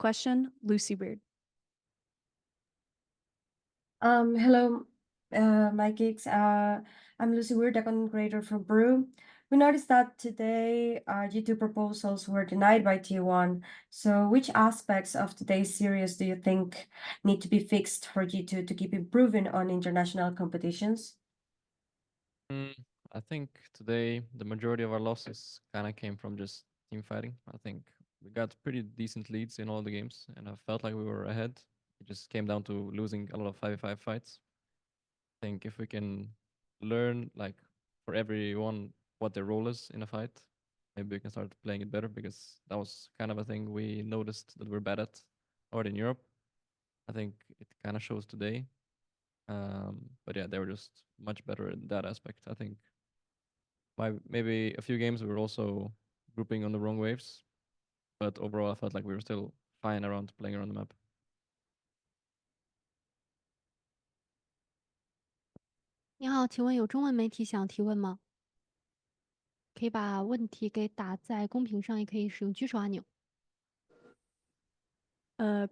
question, Lucy Beard. Hello, Mikyx. I'm Lucy Weir, the content creator from Peru. We noticed that today G2 proposals were denied by T1. So which aspects of today's series do you think need to be fixed for G2 to keep improving on international competitions? I think today the majority of our losses kind of came from just team fighting. I think we got pretty decent leads in all the games, and I felt like we were ahead. It just came down to losing a lot of 5v5 fights. I think if we can learn, like, for everyone what their role is in a fight, maybe we can start playing it better, because that was kind of a thing we noticed that we're bad at already in Europe. I think it kind of shows today. But yeah, they were just much better in that aspect. I think by maybe a few games we were also grouping on the wrong waves, but overall I felt like we were still fine around playing around the map. 你好，请问有中文媒体想提问吗？可以把问题给打在公屏上，也可以使用举手按钮。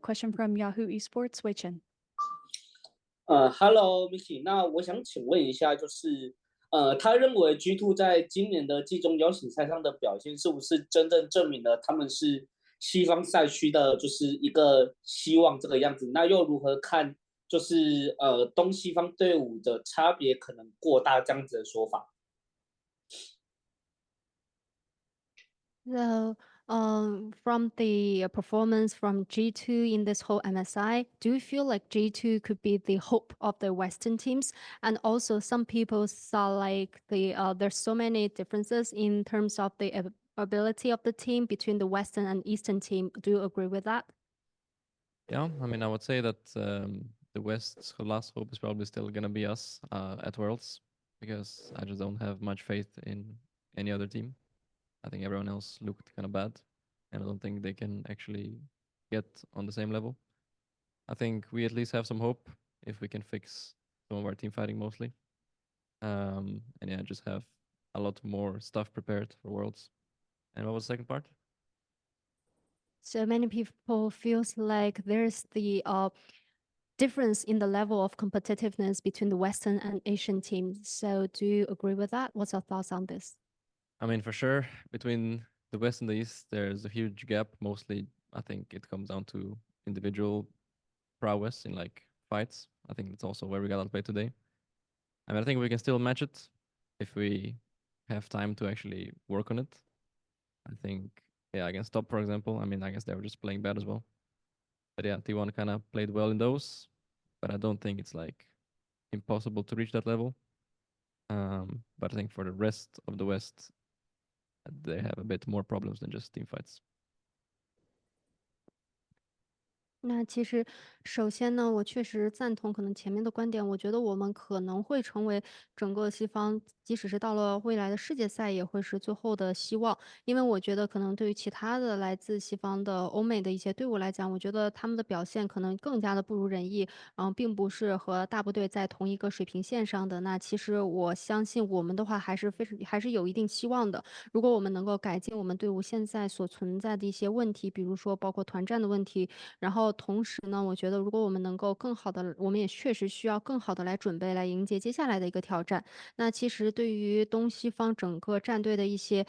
Question from Yahoo Esports, Wei Chen. Hello Mickey，那我想请问一下，就是他认为 G2 在今年的季中邀请赛上的表现，是不是真正证明了他们是西方赛区的，就是一个希望这个样子？那又如何看，就是东西方队伍的差别可能过大这样子的说法？ So, from the performance from G2 in this whole MSI, do you feel like G2 could be the hope of the Western teams? And also, some people saw like there's so many differences in terms of the ability of the team between the Western and Eastern team. Do you agree with that? Yeah, I mean, I would say that the West's last hope is probably still gonna be us at Worlds, because I just don't have much faith in any other team. I think everyone else looked kind of bad, and I don't think they can actually get on the same level. I think we at least have some hope if we can fix some of our team fighting mostly. And yeah, just have a lot more stuff prepared for Worlds. And what was the second part? So many people feels like there's the difference in the level of competitiveness between the Western and Asian teams. So do you agree with that? What's your thoughts on this? I mean, for sure, between the West and the East, there's a huge gap. Mostly, I think it comes down to individual prowess in like fights. I think that's also where we got outplayed today. I mean, I think we can still match it if we have time to actually work on it. I think, yeah, against Top, for example, I mean, I guess they were just playing bad as well. But yeah, T1 kind of played well in those, but I don't think it's like impossible to reach that level. But I think for the rest of the West, they have a bit more problems than just team fights. 那其实首先呢，我确实赞同可能前面的观点，我觉得我们可能会成为整个西方，即使是到了未来的世界赛，也会是最后的希望。因为我觉得可能对于其他的来自西方的欧美的一些队伍来讲，我觉得他们的表现可能更加的不如人意，并不是和大部队在同一个水平线上的。那其实我相信我们的话还是有一定希望的。如果我们能够改进我们队伍现在所存在的一些问题，比如说包括团战的问题，然后同时呢，我觉得如果我们能够更好的，我们也确实需要更好的来准备，来迎接接下来的一个挑战。那其实对于东西方整个战队的一些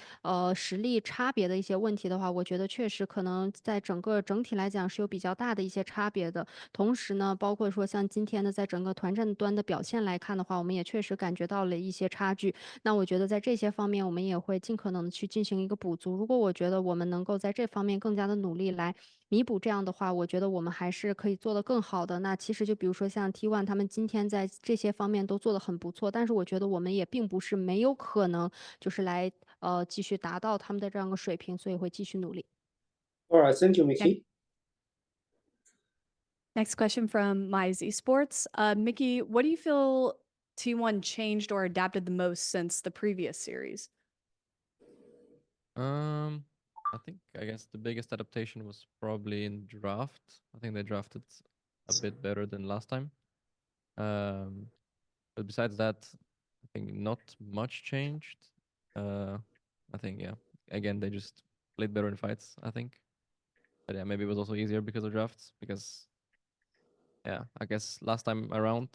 实力差别的一些问题的话，我觉得确实可能在整体来讲是有比较大的一些差别的。同时呢，包括说像今天的在整个团战端的表现来看的话，我们也确实感觉到了一些差距。那我觉得在这些方面，我们也会尽可能的去进行一个补足。如果我觉得我们能够在这方面更加的努力来弥补这样的话，我觉得我们还是可以做得更好的。那其实就比如说像 T1 他们今天在这些方面都做得很不错，但是我觉得我们也并不是没有可能就是来继续达到他们的这样的水平，所以会继续努力。All right, thank you, Mickey. Next question from Esports. Mickey, what do you feel T1 changed or adapted the most since the previous series? I guess the biggest adaptation was probably in draft. I think they drafted a bit better than last time. But besides that, I think not much changed. I think, yeah, again, they just played better in fights, I think. But yeah, maybe it was also easier because of drafts. Because yeah, I guess last time around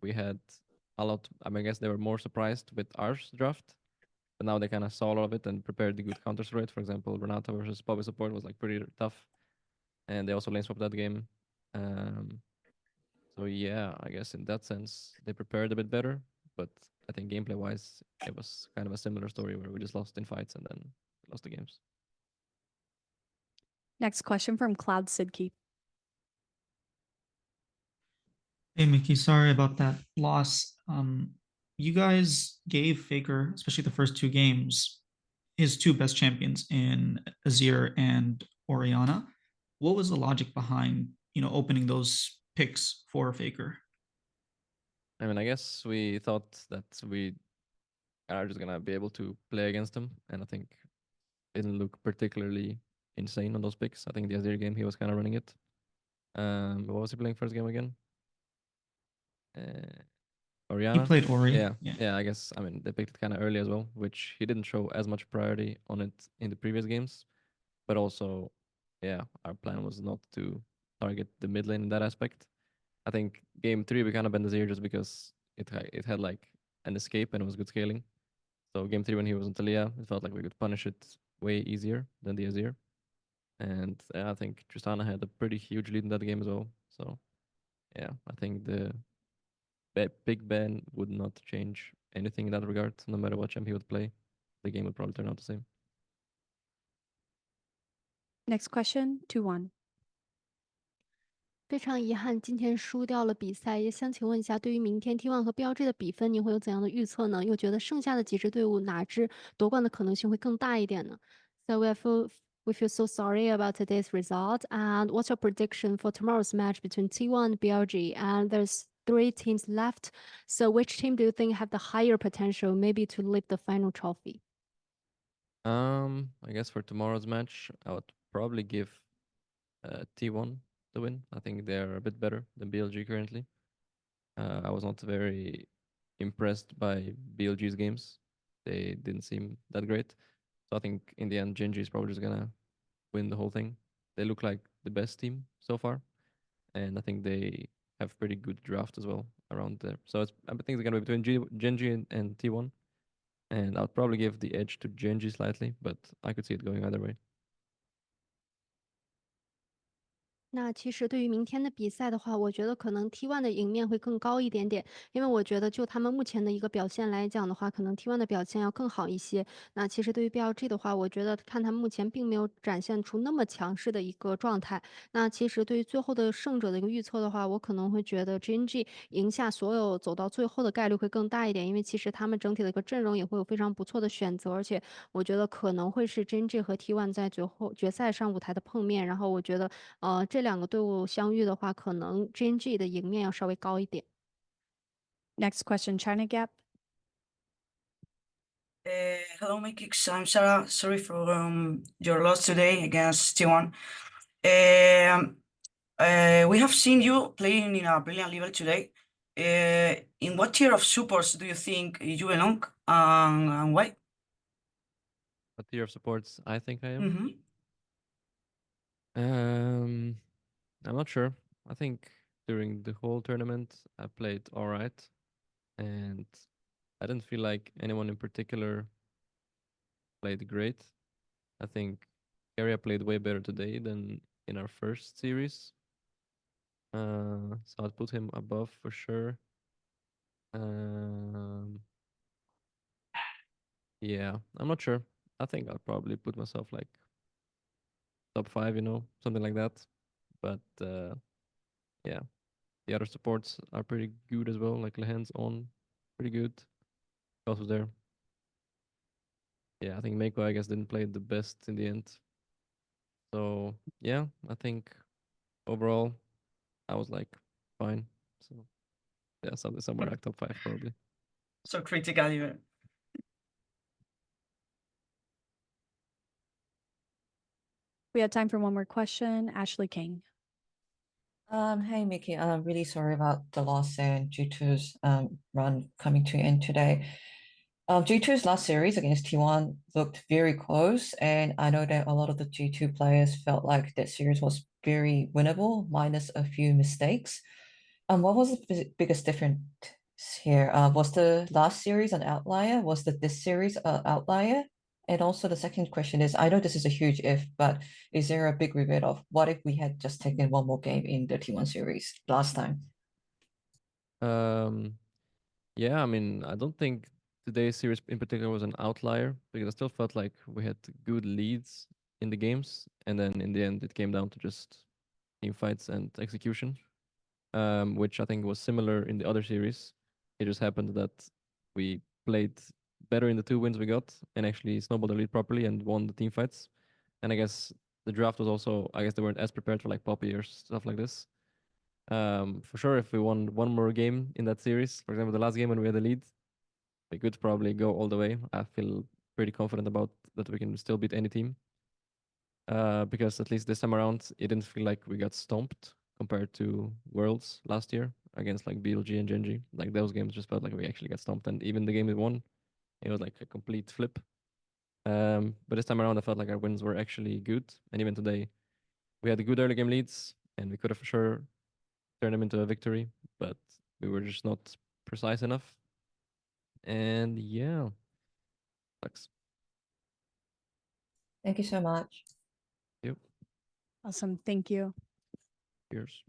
we had a lot. I mean, I guess they were more surprised with our draft, but now they kind of saw a lot of it and prepared the good counters for it. For example, Renata versus Bobby support was like pretty tough, and they also lane swapped that game. So yeah, I guess in that sense they prepared a bit better, but I think gameplay wise it was kind of a similar story where we just lost in fights and then lost the games. Next question from Cloud Sidkey. Hey, Mickey, sorry about that loss. You guys gave Faker, especially the first two games, his two best champions in Azir and Oriana. What was the logic behind, opening those picks for Faker? I mean, I guess we thought that we are just gonna be able to play against him, and I think it didn't look particularly insane on those picks. I think the Azir game he was kind of running it. What was he playing first game again? He Oriana. played Ori. Yeah. I guess I mean they picked it kind of early as well, which he didn't show as much priority on it in the previous games. But also, yeah, our plan was not to target the mid lane in that aspect. I think game 3 we kind of bent his ear just because it had like an escape and it was good scaling. So game 3 when he was on Talia, it felt like we could punish it way easier than the Azir. And I think Tristana had a pretty huge lead in that game as well. So yeah, I think the Big Ben would not change anything in that regard. No matter what champ he would play, the game would probably turn out the same. Next question, 2-1. 非常遗憾，今天输掉了比赛，也想请问一下，对于明天 T1 和 BLG 的比分，您会有怎样的预测呢？又觉得剩下的几支队伍哪支夺冠的可能性会更大一点呢？ So we feel so sorry about today's result. And what's your prediction for tomorrow's match between T1 and BLG? And there's 3 teams left. So which team do you think have the higher potential, maybe to lift the final trophy? I guess for tomorrow's match, I would probably give T1 the win. I think they're a bit better than BLG currently. I was not very impressed by BLG's games. They didn't seem that great. So I think in the end, Genji is probably just gonna win the whole thing. They look like the best team so far, and I think they have pretty good draft as well around there. So I think it's gonna be between Genji and T1, and I'll probably give the edge to Genji slightly, but I could see it going either way. 那其实对于明天的比赛的话，我觉得可能 T1 的赢面会更高一点点，因为我觉得就他们目前的一个表现来讲的话，可能 T1 的表现要更好一些。那其实对于 BLG 的话，我觉得看他们目前并没有展现出那么强势的一个状态。那其实对于最后的胜者的一个预测的话，我可能会觉得 GNG 赢下所有走到最后的概率会更大一点，因为其实他们整体的一个阵容也会有非常不错的选择，而且我觉得可能会是 GNG 和 T1 在最后决赛上舞台的碰面。然后我觉得，这两个队伍相遇的话，可能 GNG 的赢面要稍微高一点。Next question, China Gap. Hello, Mikyx. I'm Sarah. Sorry for your loss today against T1. We have seen you playing in a brilliant level today. In what tier of supports do you think you belong, and why? What tier of supports I think I am? Mm-hmm. I'm not sure. I think during the whole tournament I played all right, and I didn't feel like anyone in particular played great. I think Carrier played way better today than in our first series. So I'd put him above for sure. Yeah, I'm not sure. I think I'll probably put myself like top 5, something like that. But yeah, the other supports are pretty good as well. Like Lehen's on, pretty good. Who else was there? Yeah, I think Meiko I guess didn't play the best in the end. So yeah, I think overall I was like fine. So yeah, somewhere like top 5 probably. So critical, even. We have time for one more question. Ashley King. Hey Mickey, I'm really sorry about the loss and G2's run coming to end today. G2's last series against T1 looked very close, and I know that a lot of the G2 players felt like that series was very winnable, minus a few mistakes. What was the biggest difference here? Was the last series an outlier? Was this series an outlier? And also the second question is, I know this is a huge if, but is there a big regret of what if we had just taken one more game in the T1 series last time? Yeah, I mean, I don't think today's series in particular was an outlier because I still felt like we had good leads in the games, and then in the end it came down to just team fights and execution, which I think was similar in the other series. It just happened that we played better in the 2 wins we got and actually snowballed the lead properly and won the team fights. And I guess the draft was also, I guess they weren't as prepared for like Poppy or stuff like this. For sure, if we won one more game in that series, for example, the last game when we had the lead, we could probably go all the way. I feel pretty confident about that we can still beat any team. Because at least this time around, it didn't feel like we got stomped compared to Worlds last year against like BLG and Genji. Like those games just felt like we actually got stomped, and even the game we won, it was like a complete flip. But this time around, I felt like our wins were actually good, and even today, we had good early game leads, and we could have for sure turned them into a victory, but we were just not precise enough. And yeah, sucks. Thank you so much. Yep. Awesome. Thank you. Cheers.